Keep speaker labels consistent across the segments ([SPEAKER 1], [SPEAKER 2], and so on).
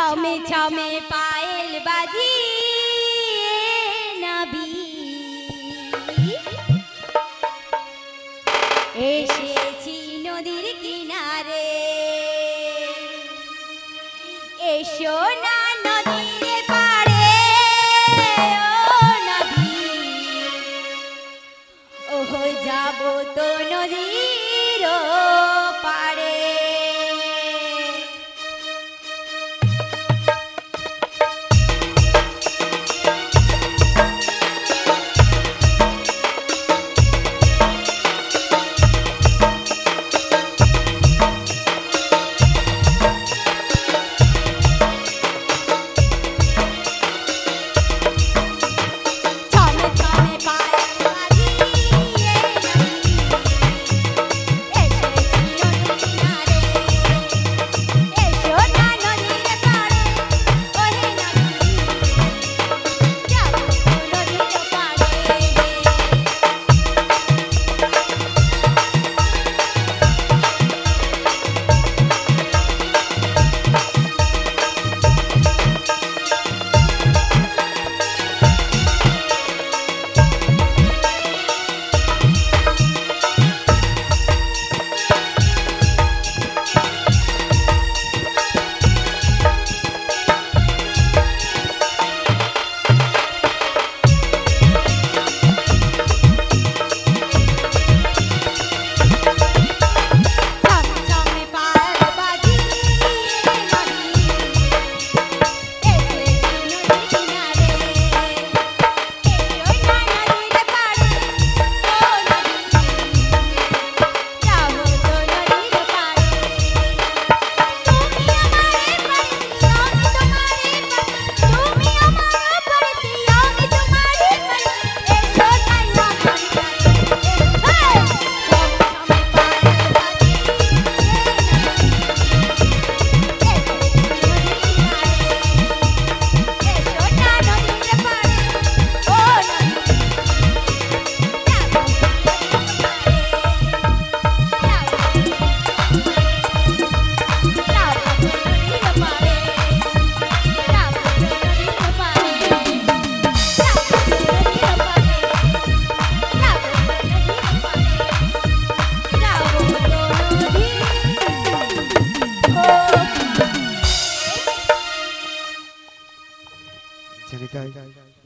[SPEAKER 1] छमे छमे पायल बाजी नबी एसेছি নদীর কিনারে এসো না নদীর পাড়ে ও নবী ওহ যাব তো নদীর পাড়ে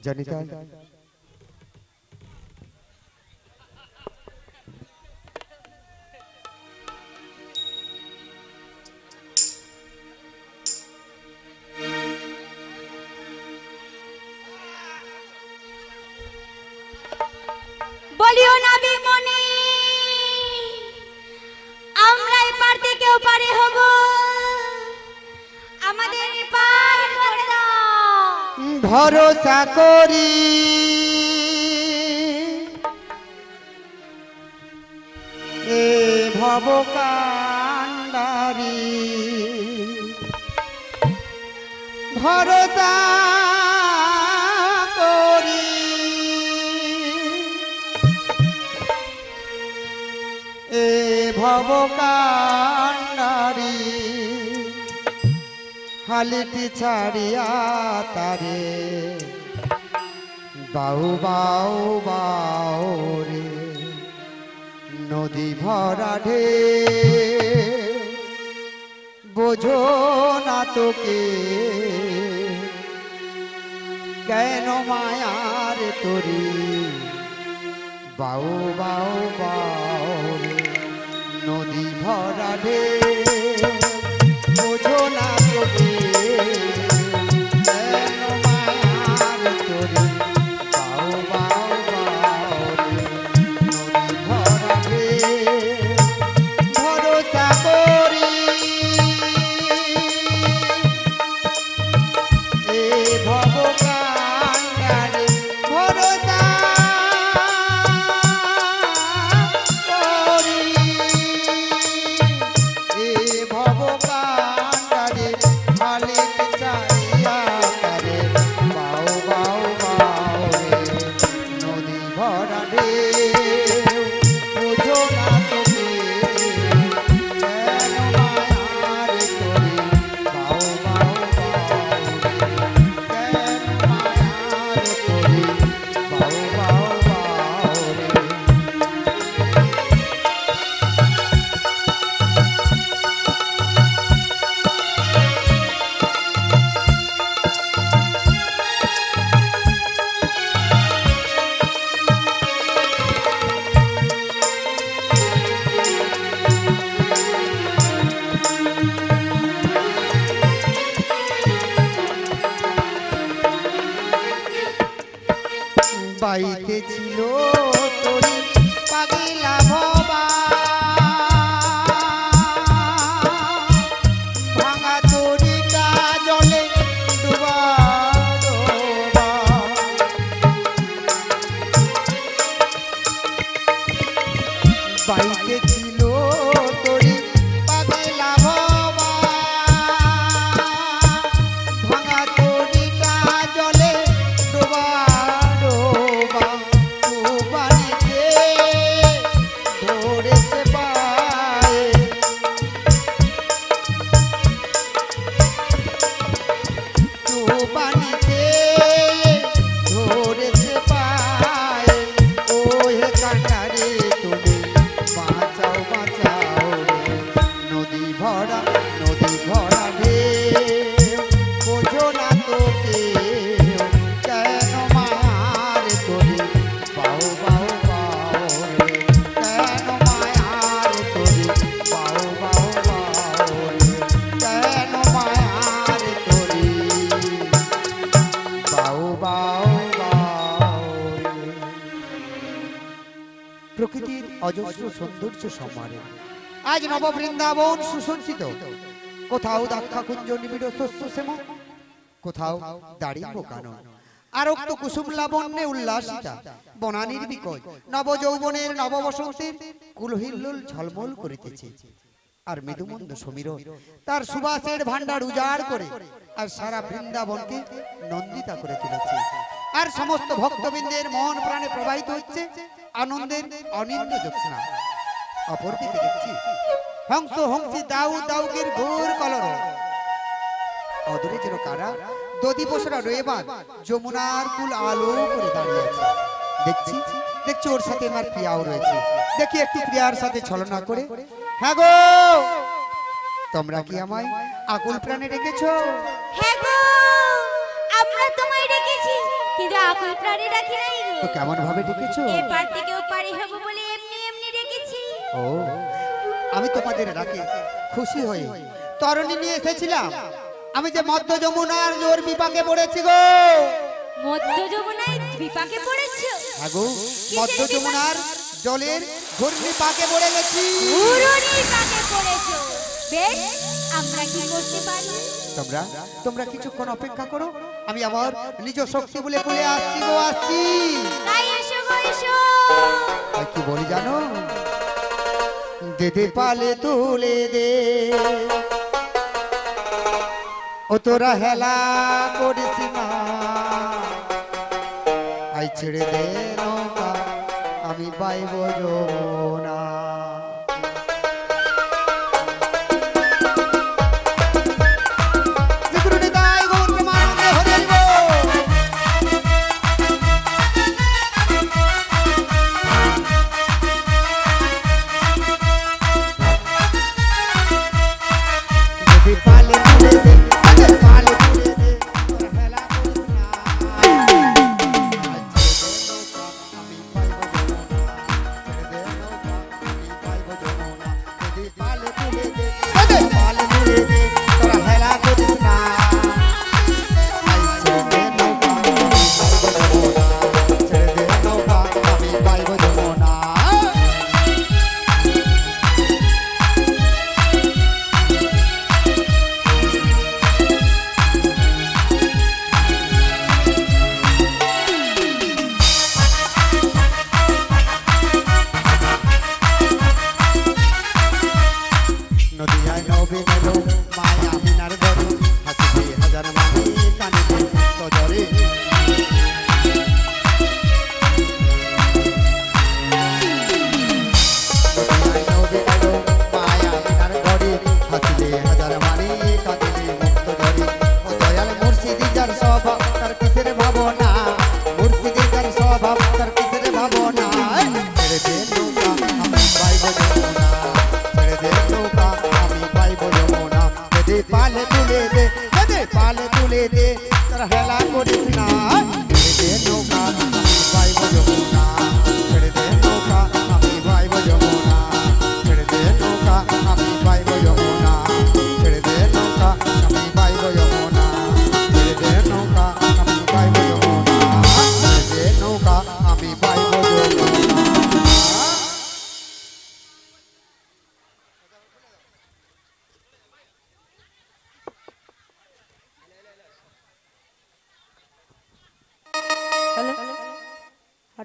[SPEAKER 2] जनिता
[SPEAKER 1] বলিও না বিমনি আমরাই পার থেকেও পারে হব আমাদের পার করে দাও
[SPEAKER 2] ভরসা করি এ ভব কান্ডারি ভরসা করি এ ভব কান্ডারি হালিটি ছাড়িয়া তারে বাউ বাউ বাউ রে নদী ভরা ঢে বোঝো না তোকে কেন মায়ার তোরি বাউ বাউ বাউ রে নদী ভরা ঢে বোঝো না তোকে কেন মায়ার তোরি বাউ বাউ বাউ রে নদী ভরা ঢে ভরসা করি এ ভব কান্ডারি ভরসা করি এ ভব কান্ডারি বাইতে ছিল তোরি পাগলা ভবা ভাঙা তরিটা জলে ডুবা ডোবা বাইতে ছিল তোরি পাগলা ভবা ভাঙা তরিটা জলে ডোবা ডোবা ডুবানিতে ধরেছে পায়ে ডুবানিতে ধরেছে পায়ে ও হে কান্ডারে তুমি বাঁচাও বাঁচাও রে নদী ভরা ঢেউ বোঝো না তো কেউ কেন মায়ার তোরে বাও বাও বাও রে কেন মায়ার তোরে বাও বাও বাও রে কেন মায়ার তোরে বাও বাও বাও রে প্রকৃতির অজস্র সৌন্দর্য সম্মানে আজ নববৃন্দাবন সুসজ্জিত কোথাও দাক্ষাকুঞ্জ নিবিড় শস্য শ্যাম কোথাও দাড়িম্ব কানন আরক্ত কুসুম লাবণ্যে উল্লাসিতা বনানীর বিকজ নব যৌবনের নববসন্তের কুলহিল্লোল ঝলমল করিতেছে আর মৃদুমন্দ সমীরণ তার সুবাসের ভান্ডার উজাড় করে আর সারা বৃন্দাবনকে নন্দিতা করে তুলেছে আর সমস্ত ভক্তবৃন্দের মন প্রাণে প্রবাহিত হচ্ছে আনন্দের অনিন্দ জ্যোৎস্না অপরদিকে দেখছি হংস হংসী দাউ দাউকের ঘোর কলর অদূরে যেন কারা দধি বসরা রয়েবান যমুনার কুল আলো করে দাঁড়িয়ে আছে দেখছি ওর সাথে আমার প্রিয়াও রয়েছে দেখি একটু প্রিয়ার সাথে ছলনা করে হ্যাঁ গো তোমরা কি আমায় আকুল প্রাণে রেখেছো
[SPEAKER 1] হ্যাঁ গো আমরা তোমায় ডেকেছি কিন্তু আকুল প্রাণে ডাকি নাই গো
[SPEAKER 2] তো কেমন ভাবে ডেকেছো
[SPEAKER 1] এপার থেকে ওপারে হব বলে এমনি এমনি ডেকেছি
[SPEAKER 2] ও আমি তোমাদের ডাকে খুশি হয়ে তরণী নিয়ে এসেছিলাম আমি যে মধ্য যমুনার জোর বিপাকে পড়েছি গো
[SPEAKER 1] মধ্য যমুনায় বিপাকে পড়েছো
[SPEAKER 2] হ্যাঁ গো মধ্য যমুনার জলের ঘূর্ণি পাকে পড়ে গেছি
[SPEAKER 1] ঘূর্ণি পাকে পড়েছো বেশ আমরা কি করতে পারি
[SPEAKER 2] তোমরা কিছুক্ষণ অপেক্ষা করো আমি আবার নিজ শক্তি বলে বলে আসছি গো আসছি
[SPEAKER 1] তাই এসো গো এসো
[SPEAKER 2] আর কি বলি জানো দে দে পালে তুলে দে ও তোরা হেলা করিস না আই ছেড়ে দে নৌকা আমি বাইব যমুনা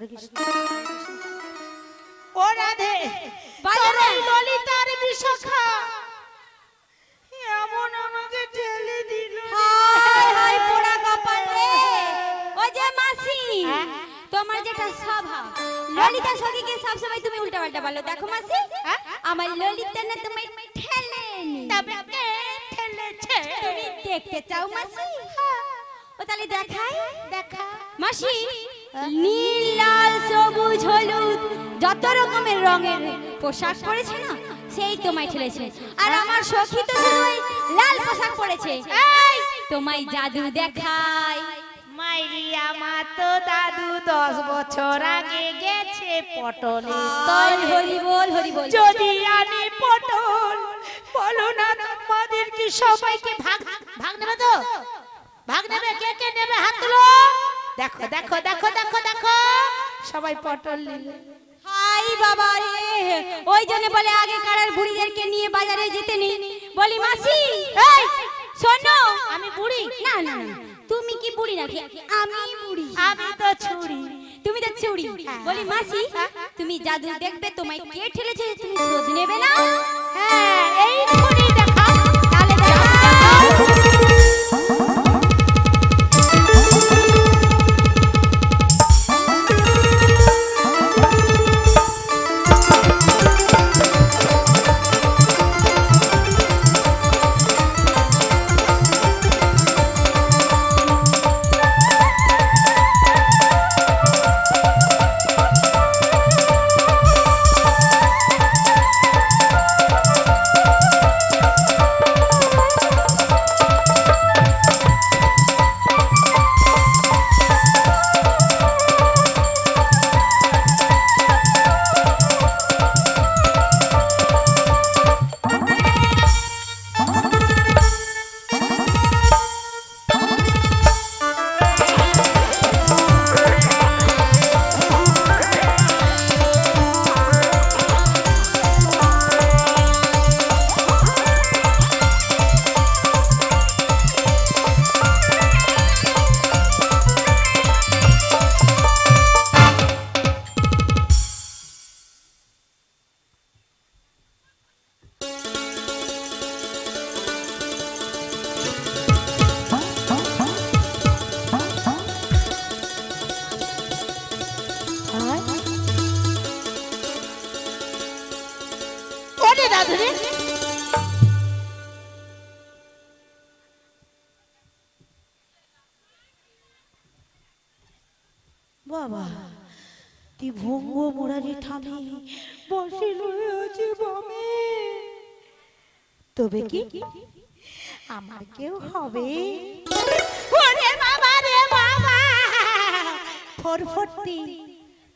[SPEAKER 3] হরে কৃষ্ণ। ও রাধে
[SPEAKER 1] বলো
[SPEAKER 3] তোর
[SPEAKER 1] না।
[SPEAKER 3] ওই ললিতার বিশাখা এমন আমাকে ঠেলে দিল।
[SPEAKER 1] হায় হায় পোড়া কপাল রে। ও যে মাসি, তোমার যেটা স্বভাব, ললিতা সখীকে সব সময় তুমি উল্টাপাল্টা বলো। দেখো মাসি, আমার ললিতা না তোমায় ঠেলেনি।
[SPEAKER 3] তবে কে ঠেলেছে?
[SPEAKER 1] তুমি দেখতে চাও মাসি? ও তাহলে দেখাই।
[SPEAKER 3] দেখা
[SPEAKER 1] মাসি, নীল লাল সবুজ হলুদ যত রকমের রঙের পোশাক পরেছে না, সেই তোমায় ঠেলেছে। আর আমার সখী তো শুধু ওই লাল পোশাক পরেছে। তোমায় জাদু দেখায়।
[SPEAKER 3] মাইরি আমার তো দাদু 10 বছর আগে গেছে পটলে।
[SPEAKER 1] হায় হরি বল হরি বল।
[SPEAKER 3] যদি আনি পটল বলো না তোমাদের কি সবাইকে ভাগ ভাগ নেবে তো? ভাগ নেবে? কে কে নেবে হাত তুলো। দেখো দেখো দেখো দেখো দেখো সবাই পটল নিলে।
[SPEAKER 1] হাই বাবা রে, ওই জন্য বলে আগে কারার বুড়িদেরকে নিয়ে বাজারে যেতে নেই। বলি মাসি,
[SPEAKER 3] এই
[SPEAKER 1] শোনো,
[SPEAKER 3] আমি বুড়ি?
[SPEAKER 1] না না না, তুমি কি বুড়ি নাকি? আমি বুড়ি।
[SPEAKER 3] আমি তো ছুরি।
[SPEAKER 1] তুমি তো চুড়ি। বলি মাসি, তুমি জাদু দেখবে তোমায় কে ঠেলেছে, তুমি শোধ নেবে না?
[SPEAKER 3] হ্যাঁ এই ছুরি দেখাও। তাহলে দেখাও। ওরে দাদু রে, বাবা তুই ভঙ্গ মুরারি ঠামে বসে রয়েছে বামে। তবে কি আমার কেউ হবে? ওরে বাবা রে বাবা, ফরফরতি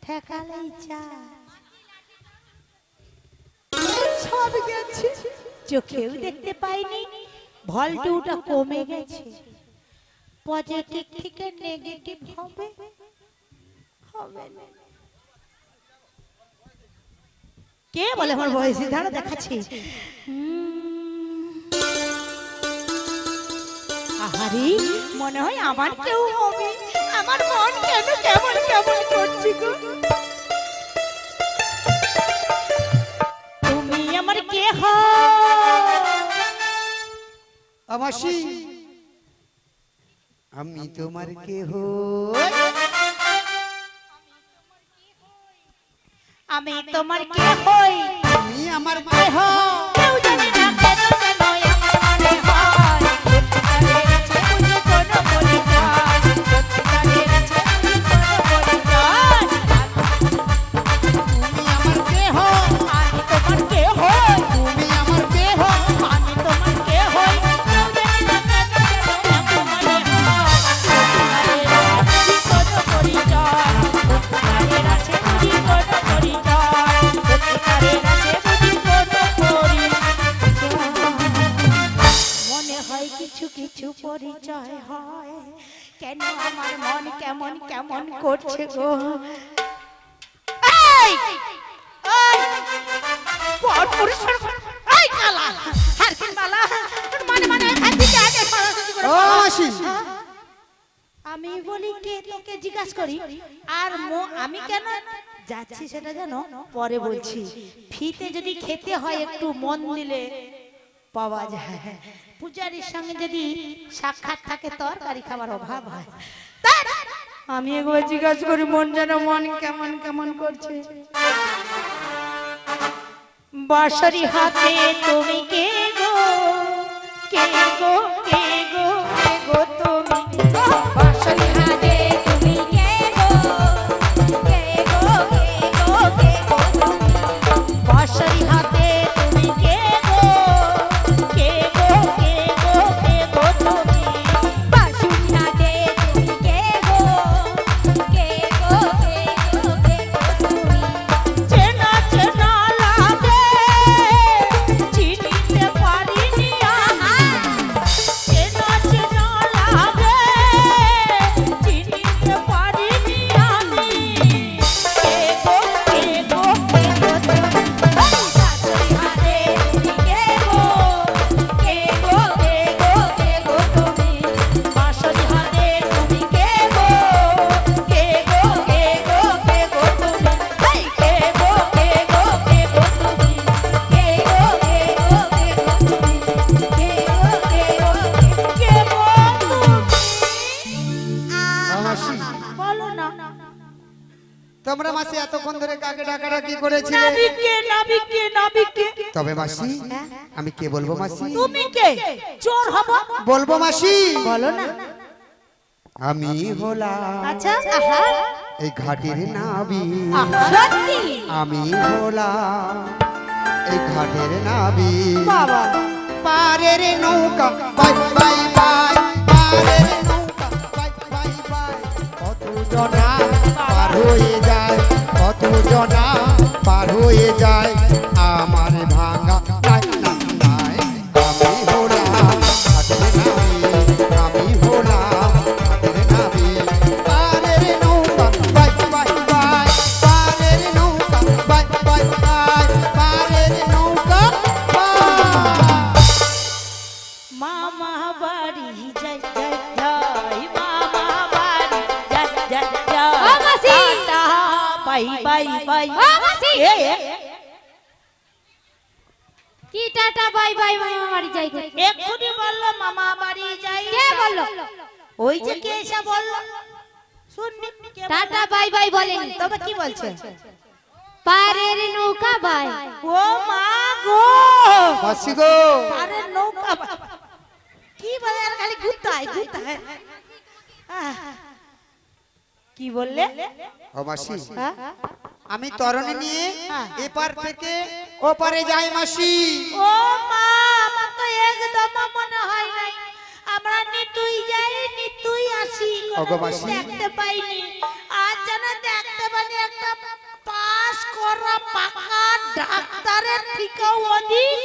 [SPEAKER 3] ঠেকালেই চা সব গেছে, চোখেও দেখতে পাইনি। ভলটেউটা কমে গেছে। পজিটিভ থেকে নেগেটিভ হবে হবে না। কে বলে আমার বয়সী? ধারা দেখাচ্ছি। আহারে মনে হয় আমার কেউ হবে। আমার মন কেন কেমন কেমন করছে গো। তুমি আমার কে হও?
[SPEAKER 2] মাসি, আমি তোমার কেহ।
[SPEAKER 3] আমি তোমার কে হই?
[SPEAKER 2] তুমি আমার কেহ।
[SPEAKER 3] কেউ জানে না কেন যেন আমার মনে হয় সত্যিকারের আছে বুঝি কোনো পরিচয়। সত্যিকারের আছে বুঝি কোনো পরিচয়।
[SPEAKER 2] তুমি আমার কেহ।
[SPEAKER 3] আমি তোমার কে হই?
[SPEAKER 2] তুমি আমার কেহ।
[SPEAKER 3] আমি তোমার কে হই? কেউ জানে না কেন যেন আমার মনে হয় সত্যিকারের আছে বুঝি কোনো পরিচয়। সত্যিকারের আছে বুঝি কোনো পরিচয়। সত্যিকারের আছে বুঝি কোনো পরিচয়। মনে হয় কিছু কিছু পরিচয় হয়। কেন আমার মন কেমন কেমন করছে গো। এই! এই! পরপুরুষ এই কালা হারকিন বালা মানে মানে এখান থেকে আগে সরাসরি করে
[SPEAKER 2] ও মাসি,
[SPEAKER 3] আমি বলি কে তোকে জিজ্ঞাসা করি আর আমি কেন যাচ্ছি সেটা জানো পরে বলছি। ফিতে যদি খেতে হয় একটু মন দিলে পাওয়া যায়, পূজারীর সঙ্গে যদি সাক্ষাৎ থাকে তরকারি খাবার অভাব হয়। আমি একবার জিজ্ঞাসা করি মন যেন মন কেমন কেমন করছে। বাঁশরি হাতে তুমি কে গো, কে গো, কে গো, কে গো তুমি? বাঁশরি হাতে তুমি কে গো, কে গো, কে গো, কে গো তুমি? বাঁশরি হাতে তুমি কে গো, কে গো, কে গো, কে গো তুমি?
[SPEAKER 1] বাঁশুরি হাতে তুমি কে গো, কে গো, কে গো, কে গো তুমি?
[SPEAKER 3] চেনা চেনা লাগে চিনিতে পারিনি আমি, চেনা চেনা লাগে চিনিতে পারিনি আমি। কে গো, কে গো, কে গো তুমি?
[SPEAKER 1] বাঁশুরি হাতে তুমি কে গো, কে গো, কে গো, কে গো তুমি?
[SPEAKER 3] বাঁশরি হাতে তুমি কে গো, কে গো, কে গো, কে গো তুমি?
[SPEAKER 1] হেই, কে গো, কে গো, কে গো তুমি? কে গো, কে গো, কে গো তুমি? কে গো, কে গো,
[SPEAKER 3] কে গো
[SPEAKER 2] মাসি
[SPEAKER 3] বলো না।
[SPEAKER 2] তোমরা মাসি এতক্ষণ ধরে কাকে ডাকাডাকি করেছিলে?
[SPEAKER 3] নাবিকে, নাবিকে, নাবিকে।
[SPEAKER 2] তবে মাসি আমি কে বলবো মাসি?
[SPEAKER 3] তুমি কে? চোর হব?
[SPEAKER 2] বলবো মাসি
[SPEAKER 3] বলো না।
[SPEAKER 2] আমি হলাম
[SPEAKER 3] আচ্ছা,
[SPEAKER 2] এই ঘাটের নাবি,
[SPEAKER 1] সত্যি
[SPEAKER 2] আমি হলাম এই ঘাটের নাবি।
[SPEAKER 3] বাবা
[SPEAKER 2] পারের নৌকা বাই বাই বাই, পারের নৌকা বাই বাই বাই। কত জনা পার হয়ে যায়, কত জনা পার হয়ে যায়, আমার ভাঙা নাই নাই নাই। আমি হলাম ঘাটের নাবি, আমি হলাম ঘাটের নাবি। পারের নৌকা বাই বাই বাই, পারের নৌকা বাই বাই বাই, পারের নৌকা বাই।
[SPEAKER 3] মামা বাড়ি যাই যাই যাই, মামা বাড়ি যাই যাই যাই।
[SPEAKER 1] ও মাসি!
[SPEAKER 3] Tata, bye bye bye.
[SPEAKER 1] ও মাসি!
[SPEAKER 3] এ, এ,
[SPEAKER 1] কি টাটা বাই বাই মামা বাড়ি যাই গো?
[SPEAKER 3] এক্ষুনি বললো মামা বাড়ি যাই।
[SPEAKER 1] কে বললো?
[SPEAKER 3] ওই যে কে এসে বললো শুননি কে বললো?
[SPEAKER 1] টাটা বাই বাই বলেনি,
[SPEAKER 3] তবে কি বলছে?
[SPEAKER 1] পারের নৌকা বাই।
[SPEAKER 3] ও মা গো,
[SPEAKER 2] মাসি গো
[SPEAKER 3] আরে নৌকা কি বলে আর খালি গুতায় গুতায়। কি বললে?
[SPEAKER 2] ও মাসি
[SPEAKER 3] হ্যাঁ?
[SPEAKER 2] আমি তরণী নিয়ে
[SPEAKER 3] হ্যাঁ।
[SPEAKER 2] এপার থেকে ওপারে যাই মাসি।
[SPEAKER 3] ও মা, আমার তো একদম মনে হয় নাই। আমরা নিতুই যাই নিতুই আসি,
[SPEAKER 2] ওগো মাসি।
[SPEAKER 3] দেখতে পাইনি। আজ যেন দেখতে পানি একটা পাস করা পাকা ডাক্তারের থেকেও অধিক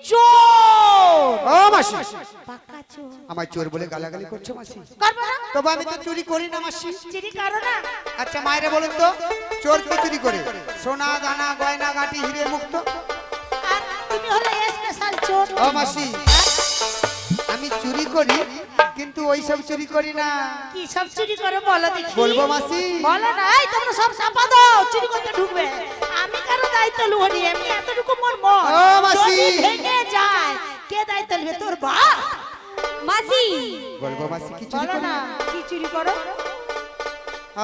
[SPEAKER 3] চোর।
[SPEAKER 2] ও মাসি
[SPEAKER 3] পাকা চোর
[SPEAKER 2] আমার চোর বলে গালাগালি করছো মাসি?
[SPEAKER 3] করবো না?
[SPEAKER 2] তবে আমি তো চুরি করি না মাসি।
[SPEAKER 3] চিনি কারো না।
[SPEAKER 2] আচ্ছা মায়েরা বলুন তো, চোর কি চুরি করে? সোনা দানা গয়না গাটি হিরে মুক্ত।
[SPEAKER 3] আর তুমি হলে স্পেশাল চোর।
[SPEAKER 2] ও মাসি আমি চুরি করি কিন্তু ওই সব চুরি করি না।
[SPEAKER 3] কি সব চুরি করে বলো দেখি?
[SPEAKER 2] বলবো মাসি?
[SPEAKER 3] বলো না। এই তোমরা সব চাপা দাও, চুরি করতে ঢুকবে। আমি কারো দায়িত্ব লুবো নি, এমনি এতটুকু মন মন।
[SPEAKER 2] ও মাসি!
[SPEAKER 3] যদি ভেঙে যায় কে দায়িত্ব নেবে? তোর বাপ।
[SPEAKER 1] মাসি
[SPEAKER 2] বলবো মাসি কি চুরি
[SPEAKER 3] বলো
[SPEAKER 2] করি?
[SPEAKER 3] না কি চুরি করো?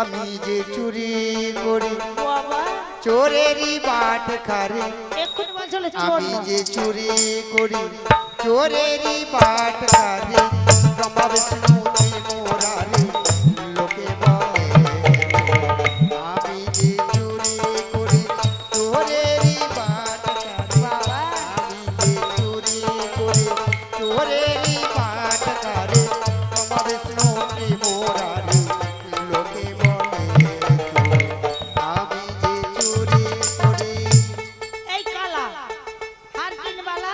[SPEAKER 2] আমি যে চুরি করি
[SPEAKER 3] বাবা
[SPEAKER 2] চোরেরই বাট খারে।
[SPEAKER 3] এক্ষুনি বলছিল চোর
[SPEAKER 2] আমি
[SPEAKER 3] নয়।
[SPEAKER 2] যে চুরি করি চোরেরই বাট খারে। ব্রহ্মা বিষ্ণু ত্রিপুরারি লোকে বলে আমি যে চুরি করি চোরেরই বাট খারে। আমি যে চুরি করি চোরেরই বাট খারে। ব্রহ্মা বিষ্ণু ত্রিপুরারি লোকে বলে আমি যে চুরি করি।
[SPEAKER 3] এই কালা আর কিনবালা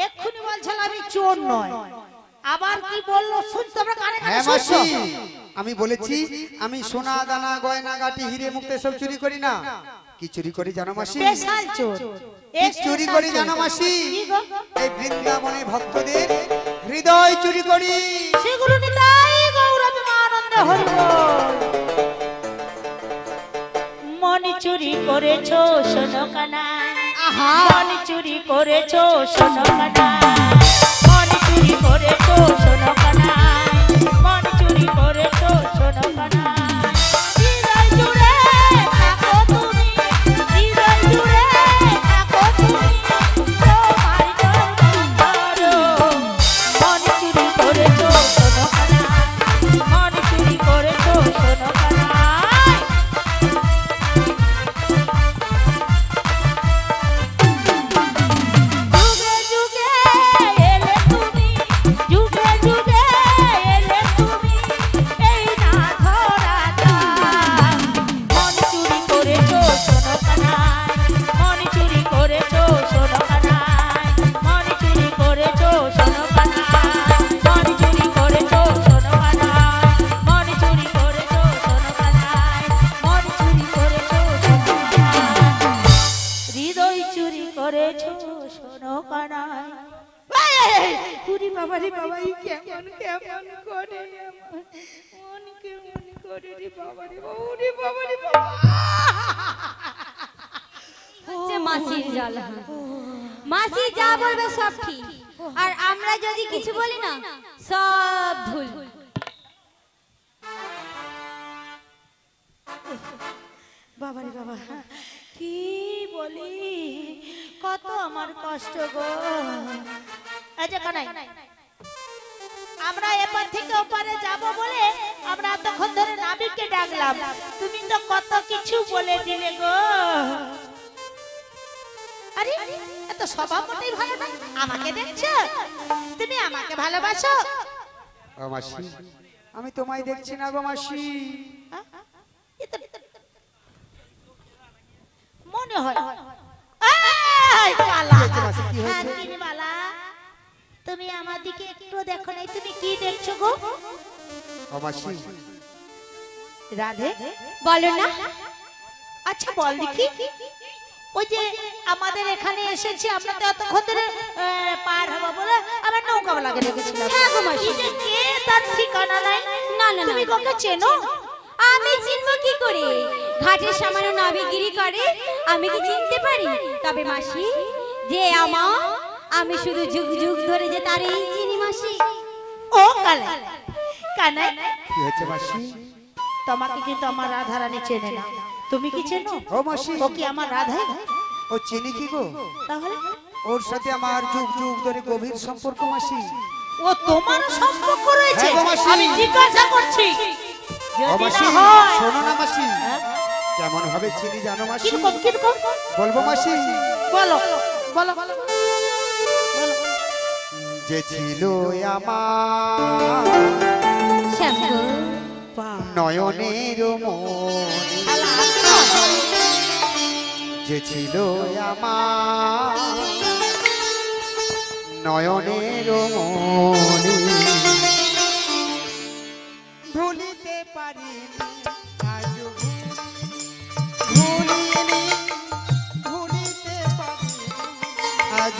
[SPEAKER 3] এক্ষুনি বলছিল আমি চোর নয়। আবার কি বললো শুন, তোমরা কানে কানে
[SPEAKER 2] হ্যাঁ
[SPEAKER 3] শুনছো?
[SPEAKER 2] মাসি আমি বলেছি আমি সোনা দানা গয়না গাটি হিরে মুক্ত সব চুরি করি না। কি চুরি করি জানো মাসি?
[SPEAKER 3] স্পেশাল চোর।
[SPEAKER 2] কি চুরি করি জানো মাসি?
[SPEAKER 3] কি গো?
[SPEAKER 2] এই বৃন্দাবনে ভক্তদের হৃদয় চুরি করি।
[SPEAKER 3] সেগুলো নিতাই গৌরবে আনন্দে হল। করেছো শোনো কানাই
[SPEAKER 1] আহা
[SPEAKER 3] মন চুরি করেছো শোনো কানাই মন চুরি করেছো শোনো কানাই মন চুরি করেছো শোনো কানাই হৃদয় জুড়ে থাকো তুমি হৃদয় জুড়ে থাকো তুমি তোমার জন্য করো মন চুরি করেছো শোনো কানাই মন চুরি করেছো শোনো কানাই যুগে যুগে এলে তুমি যুগে যুগে এলে তুমি এই না ধরা যায় মন চুরি করেছো শোনো কানাই মন চুরি করেছো শোনো কানাই মন চুরি করেছো শোনো কানাই মন চুরি করেছো শোনো কানাই মন চুরি করেছো শোনো কানাই মন চুরি করেছো শোনো কানাই হৃদয় চুরি করেছো শোনো কানাই পুরি বাবা রে বাবা এই কেমন কেমন করে আমার মন কেমন করে রে বাবা রে বাবা
[SPEAKER 1] হচ্ছে মাসির জ্বালা মাসি যা বলবে সব ঠিক আর আমরা যদি কিছু বলি না সব ভুল
[SPEAKER 3] বাবা রে বাবা কি বলি কত আমার কষ্ট গো আচ্ছা কানাই আমরা এপার থেকে ওপারে যাব বলে আমরা এতক্ষণ ধরে নাবিককে ডাকলাম তুমি তো কত কিছু বলে দিলে গো আরে এত স্বভাব মোটেই ভালো না আমাকে দেখছো তুমি আমাকে ভালোবাসো
[SPEAKER 2] ও মাসি আমি তোমায় দেখছি না গো মাসি
[SPEAKER 3] মনে হয় এই কালা
[SPEAKER 2] কি হয়েছে মাসি, কি হয়েছে?
[SPEAKER 3] হ্যাঁ, কিনিমালা, তুমি আমার দিকে একটু দেখো নাই তুমি কি দেখছো গো
[SPEAKER 2] ও মাসি
[SPEAKER 3] রাধে
[SPEAKER 1] বলো না
[SPEAKER 3] আচ্ছা বল দেখি ওই যে আমাদের এখানে এসেছি আমরা তো এতক্ষণ ধরে পার হবো বলে আমার নৌকাওয়ালাকে রেখেছিলাম
[SPEAKER 1] হ্যাঁ গো মাসি।
[SPEAKER 3] এই যে কে তার ঠিকানা নাই
[SPEAKER 1] না না
[SPEAKER 3] তুমি
[SPEAKER 1] না
[SPEAKER 3] কাকে চেনো
[SPEAKER 1] আমি চিনবো কি করে ঘাটের সামান্য নাবিগিরি করে আমি কি চিনতে পারি তবে মাসি যে আমার আমি শুধু যুগ যুগ ধরে যে তার এই চিনি মাসি
[SPEAKER 3] ও কালা কানাই
[SPEAKER 2] কি হয়েছে মাসি
[SPEAKER 3] তোমাকে কিন্তু আমার রাধা রানী চেনে না তুমি কি চেনো
[SPEAKER 2] ও মাসি
[SPEAKER 3] ও কি আমার রাধাই
[SPEAKER 2] ও চিনি কি গো
[SPEAKER 3] তাহলে
[SPEAKER 2] ওর সাথে আমার যুগ যুগ ধরে গভীর সম্পর্ক মাসি
[SPEAKER 3] ও তোমার সম্পর্ক রয়েছে
[SPEAKER 2] হ্যাঁ গো মাসি।
[SPEAKER 3] আমি জিজ্ঞাসা করছি
[SPEAKER 2] ও
[SPEAKER 3] যদি
[SPEAKER 2] মাসি
[SPEAKER 3] না হয়
[SPEAKER 2] শোনো না মাসি
[SPEAKER 3] হ্যাঁ?
[SPEAKER 2] কেমন ভাবে চিনি জানো মাসি
[SPEAKER 3] কিরকম কিরকম
[SPEAKER 2] বলবো মাসি
[SPEAKER 3] বলো বলো বলো
[SPEAKER 2] যে ছিল আমার
[SPEAKER 1] শ্যাম্পু
[SPEAKER 2] নয়নের মনি যে ছিল আমার নয়নের মনি ভুলিতে পারি ভুলিনি ভুলিতে পারি আজ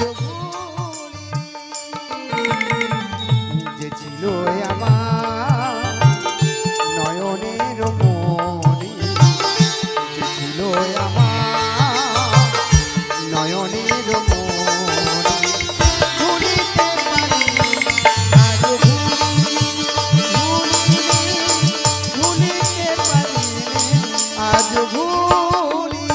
[SPEAKER 2] যে ছিল আমার নয়নের মনি যে ছিল আমার নয়নের মনি ভুলিতে পারি আজ ভুলিতে পারি আজ ভুলি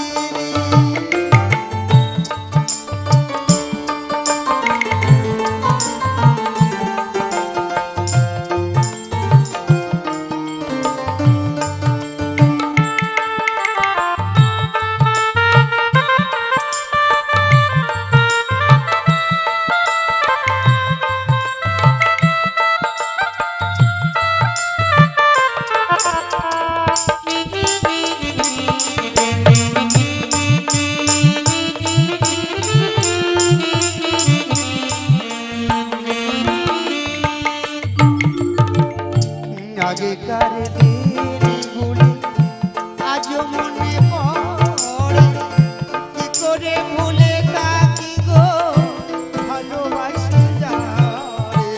[SPEAKER 2] আগেকার দিনগুলি আজ মনে পড়ে কি করে ভুলে থাকি গো ভালোবাসি যারে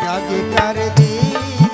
[SPEAKER 2] আগেকার দিন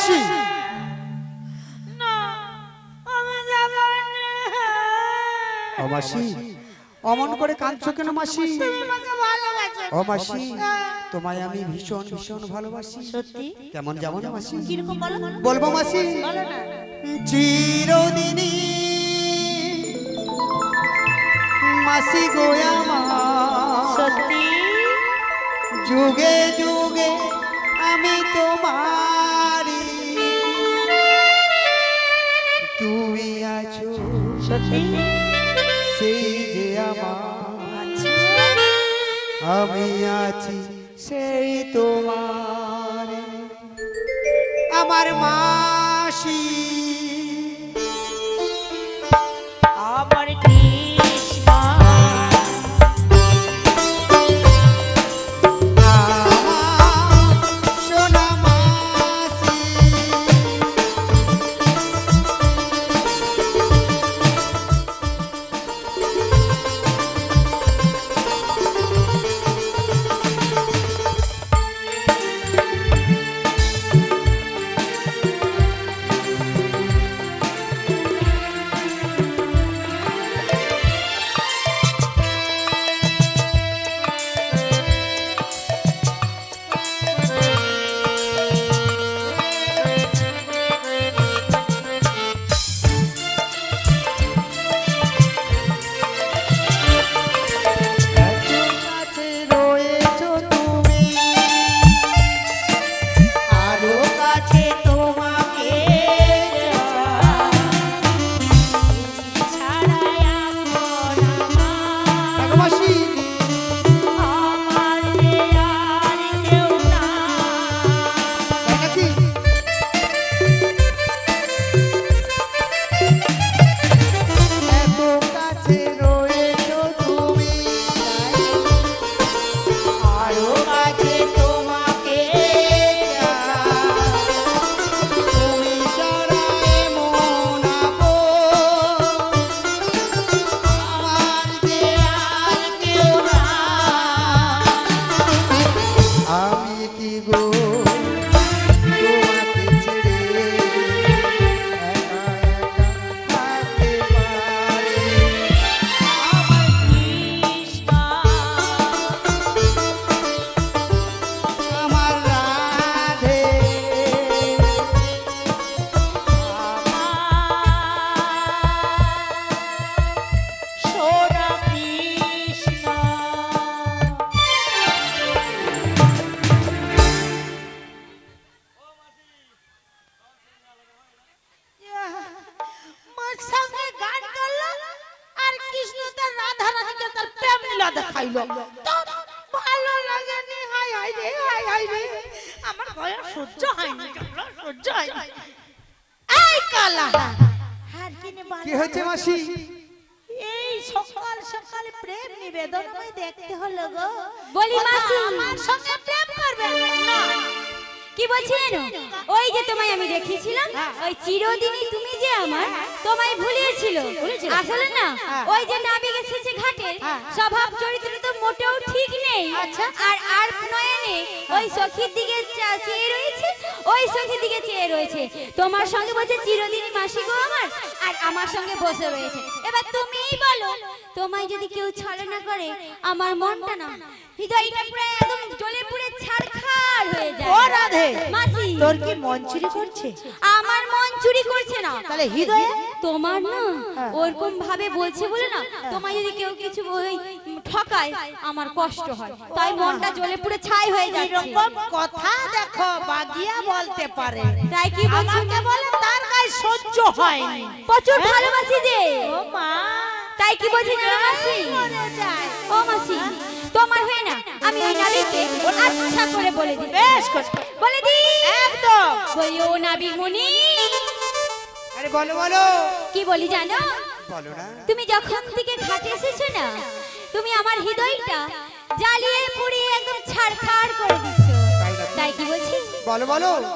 [SPEAKER 2] মাসি
[SPEAKER 3] না আমি যাব না।
[SPEAKER 2] ও মাসি অমন করে কাঁদছো কেন মাসি?
[SPEAKER 3] তুমি আমাকে ভালোবাসো।
[SPEAKER 2] ও মাসি তোমায় আমি ভীষণ ভীষণ ভালোবাসি।
[SPEAKER 3] সত্যি?
[SPEAKER 2] কেমন যাবো না মাসি?
[SPEAKER 3] কিরকম বলো?
[SPEAKER 2] বলবো মাসি।
[SPEAKER 3] বলো না।
[SPEAKER 2] চিরদিনই মাসি গো আমার,
[SPEAKER 3] সত্যি?
[SPEAKER 2] যুগে যুগে আমি তোমারি, তুমি আছো
[SPEAKER 3] সত্যি?
[SPEAKER 2] সেই যে আমার, আমি আছি সেই তোমার আমার মাসি।
[SPEAKER 3] আমার কৃষ্ণ
[SPEAKER 2] আমার সোনা মাসি,
[SPEAKER 3] দেখাইলো তো ভালো লাগেনি। হাই হাই রে, হাই হাই রে, আমার ভয় সহ্য হয়নি, সহ্য হয়নি। এই কালা হার কিনে
[SPEAKER 2] কি হয়েছে মাসি?
[SPEAKER 3] এই সকাল সকাল প্রেম নিবেদন করে দেখতে হলো গো।
[SPEAKER 1] বলি মাসি,
[SPEAKER 3] আমার সঙ্গে প্রেম করবে না?
[SPEAKER 1] কি বলছিলেন? ওই যে তোমায় আমি রেখেছিলাম, ওই চিরদিনই তুমি যে আমার, তোমায় ভুলিয়েছিল। আসলে না, ওই যে নাবিক এসেছে ঘাটে, স্বভাব চরিত্র তো মোটেও ঠিক নেই। আর নয়নে ওই সখীর দিকে চেয়ে রয়েছে, ওই সখীর দিকে চেয়ে রয়েছে। তোমার সঙ্গে বলছে চিরদিনই মাসি গো আমার, আর আমার সঙ্গে বসে রয়েছে। এবার তুমিই বলো, তোমায় যদি কেউ ছলনা করে, আমার মনটা না, হৃদয়টা পুরো একদম জ্বলে পুড়ে ছারখার হয়ে যায়।
[SPEAKER 3] ও রাধে
[SPEAKER 1] মাসি,
[SPEAKER 3] তোর কি মন চুরি করছে?
[SPEAKER 1] আমার মন চুরি করছে না,
[SPEAKER 3] তাহলে হৃদয়ে
[SPEAKER 1] তোমার না ওরকম ভাবে বলছে বলে না, তোমায় যদি কেউ কিছু ওই ঠকায়, আমার কষ্ট হয়, তাই মনটা জ্বলে পুড়ে ছাই হয়ে যাচ্ছে।
[SPEAKER 3] এরকম কথা দেখো বাগিয়া বলতে পারে,
[SPEAKER 1] তাই কি বলছো?
[SPEAKER 3] আমাকে বলে তার গায়ে সহ্য হয়নি।
[SPEAKER 1] প্রচুর ভালোবাসি যে,
[SPEAKER 3] ও মা,
[SPEAKER 1] তাই কি বলছি জানো মাসি?
[SPEAKER 3] মরে যায়।
[SPEAKER 1] ও মাসি, তোমার হয় না, আমি ওই নাবিককে আচ্ছা করে বলে দিই।
[SPEAKER 3] বেশ করে
[SPEAKER 1] বলে দিই
[SPEAKER 3] একদম।
[SPEAKER 1] বলি, ও নাবিক মুনি।
[SPEAKER 2] আরে বলো বলো।
[SPEAKER 1] কি বলি জানো?
[SPEAKER 2] বলো না।
[SPEAKER 1] তুমি যখন থেকে ঘাটে এসেছো না, তুমি আমার হৃদয়টা জ্বালিয়ে পুড়িয়ে একদম ছারখার করে দিচ্ছ। তাই কি বলছি?
[SPEAKER 2] বলো বলো।